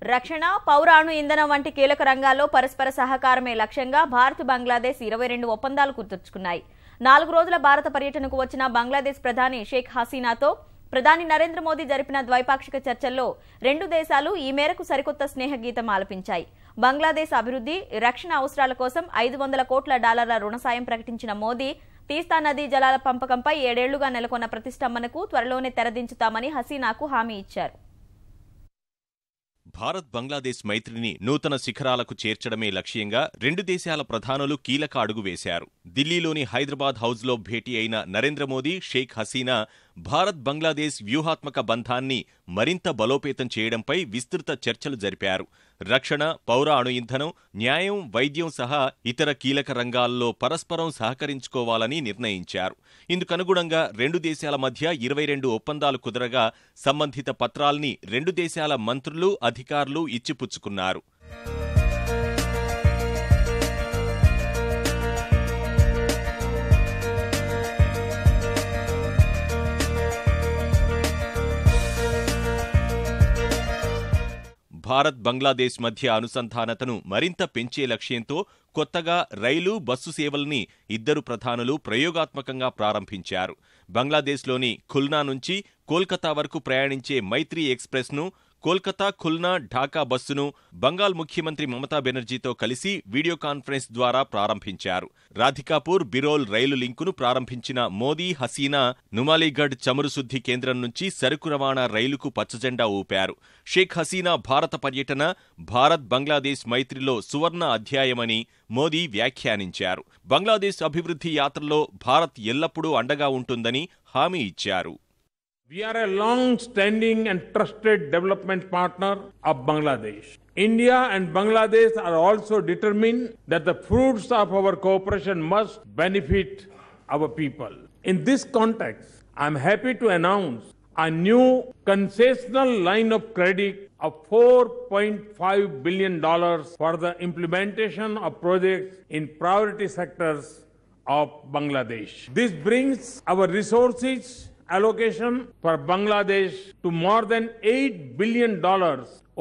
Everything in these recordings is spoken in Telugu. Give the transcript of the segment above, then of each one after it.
రక్షణ, పౌర అణు ఇంధనం వంటి కీలక రంగాల్లో పరస్పర సహకారమే లక్ష్యంగా భారత్ బంగ్లాదేశ్ 22 ఒప్పందాలు కుదుర్చుకున్నాయి. 4 రోజుల భారత పర్యటనకు వచ్చిన బంగ్లాదేశ్ ప్రధాని షేక్ హసీనాతో ప్రధాని నరేంద్ర మోదీ జరిపిన ద్వైపాక్షిక చర్చల్లో రెండు దేశాలు ఈ మేరకు సరికొత్త స్నేహ గీతం ఆలపించాయి. బంగ్లాదేశ్ అభివృద్ధి, రక్షణ అవసరాల కోసం $500 కోట్ల రుణ సాయం ప్రకటించిన మోదీ తీస్తా నదీ జలాల పంపకంపై 7 ఏళ్లుగా నెలకొన్న ప్రతిష్టంభనకు త్వరలోనే తెరదించుతామని హసీనాకు హామీ ఇచ్చారు. భారత్ బంగ్లాదేశ్ మైత్రిని నూతన శిఖరాలకు చేర్చడమే లక్ష్యంగా రెండు దేశాల ప్రధానులు కీలక అడుగు వేశారు. ఢిల్లీలోని హైదరాబాద్ హౌజ్లో భేటీ అయిన నరేంద్ర మోదీ, షేక్ హసీనా భారత్ బంగ్లాదేశ్ వ్యూహాత్మక బంధాన్ని మరింత బలోపేతం చేయడంపై విస్తృత చర్చలు జరిపారు. రక్షణ, పౌర అణు ఇంధనం, న్యాయం, వైద్యం సహా ఇతర కీలక రంగాల్లో పరస్పరం సహకరించుకోవాలని నిర్ణయించారు. ఇందుకనుగుణంగా రెండు దేశాల మధ్య 22 ఒప్పందాలు కుదరగా సంబంధిత పత్రాల్ని రెండు దేశాల మంత్రులు, అధికారులు ఇచ్చిపుచ్చుకున్నారు. భారత్ బంగ్లాదేశ్ మధ్య అనుసంధానతను మరింత పెంచే లక్ష్యంతో కొత్తగా రైలు, బస్సు సేవల్ని ఇద్దరు ప్రధానులు ప్రయోగాత్మకంగా ప్రారంభించారు. బంగ్లాదేశ్లోని ఖుల్నా నుంచి కోల్కతా వరకు ప్రయాణించే మైత్రి ఎక్స్ప్రెస్ను, కోల్కతా, ఖుల్నా, ఢాకా బస్సును బంగాల్ ముఖ్యమంత్రి మమతా బెనర్జీతో కలిసి వీడియో కాన్ఫరెన్స్ ద్వారా ప్రారంభించారు. రాధికాపూర్, బిరోల్ రైలు లింకును ప్రారంభించిన మోదీ, హసీనా నుమాలీగఢ్ చమురు శుద్ధి కేంద్రం నుంచి సరుకు రవాణా రైలుకు పచ్చజెండా ఊపారు. షేక్ హసీనా భారత పర్యటన భారత్ బంగ్లాదేశ్ మైత్రిలో సువర్ణ అధ్యాయమని మోదీ వ్యాఖ్యానించారు. బంగ్లాదేశ్ అభివృద్ధి యాత్రలో భారత్ ఎల్లప్పుడూ అండగా ఉంటుందని హామీ ఇచ్చారు. We are a long-standing and trusted development partner of Bangladesh. India and Bangladesh are also determined that the fruits of our cooperation must benefit our people. In this context, I am happy to announce a new concessional line of credit of $4.5 billion for the implementation of projects in priority sectors of Bangladesh. This brings our resources allocation for Bangladesh to more than $8 billion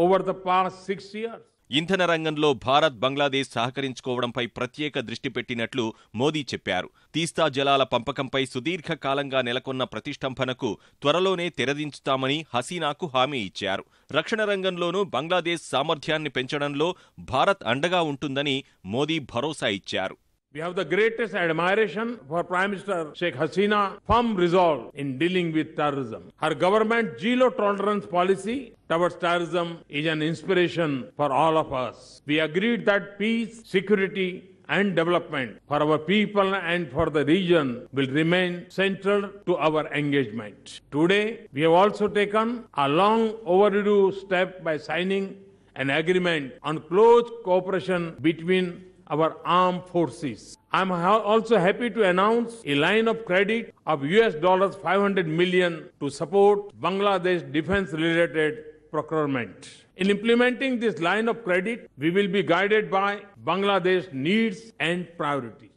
over the past 6 years. ఇంధన రంగంలో భారత్ బంగ్లాదేశ్ సహకరించుకోవడంపై ప్రత్యేక దృష్టి పెట్టినట్లు మోదీ చెప్పారు. తీస్తా జలాల పంపకంపై సుదీర్ఘకాలంగా నెలకొన్న ప్రతిష్టంభనకు త్వరలోనే తెరదించుతామని హసీనాకు హామీ ఇచ్చారు. రక్షణ రంగంలోనూ బంగ్లాదేశ్ సామర్థ్యాన్ని పెంచడంలో భారత్ అండగా ఉంటుందని మోదీ భరోసా ఇచ్చారు. We have the greatest admiration for Prime Minister Sheikh Hasina's firm resolve in dealing with terrorism. Her government zero tolerance policy towards terrorism is an inspiration for all of us. We agreed that peace, security and development for our people and for the region will remain central to our engagement. Today, we have also taken a long overdue step by signing an agreement on close cooperation between our armed forces. I am also happy to announce a line of credit of $500 million to support Bangladesh defense-related procurement. In implementing this line of credit, we will be guided by Bangladesh needs and priorities.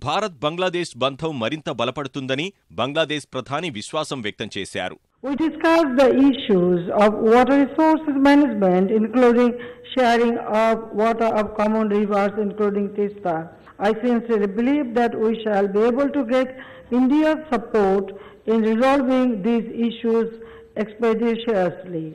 Bharat Bangladesh బంధం మరింత బలపడుతుందని బంగ్లాదేశ్ ప్రధాని విశ్వాసం వ్యక్తం చేశారు. We discussed the issues of water resources management, including sharing of water of common rivers, including Tista. I sincerely believe that we shall be able to get India's support in resolving these issues expeditiously.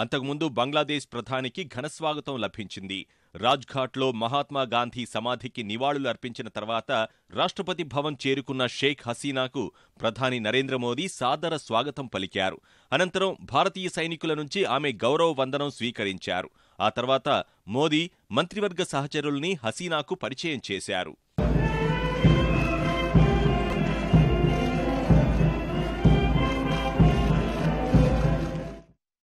అంతకుముందు బంగ్లాదేశ్ ప్రధానికి ఘనస్వాగతం లభించింది. రాజ్ఘాట్లో మహాత్మా గాంధీ సమాధికి నివాళులు అర్పించిన తర్వాత రాష్ట్రపతి భవన్ చేరుకున్న షేక్ హసీనాకు ప్రధాని నరేంద్ర మోదీ సాదర స్వాగతం పలికారు. అనంతరం భారతీయ సైనికుల నుంచి ఆమె గౌరవ వందనం స్వీకరించారు. ఆ తర్వాత మోదీ మంత్రివర్గ సహచరుల్ని హసీనాకు పరిచయం చేశారు.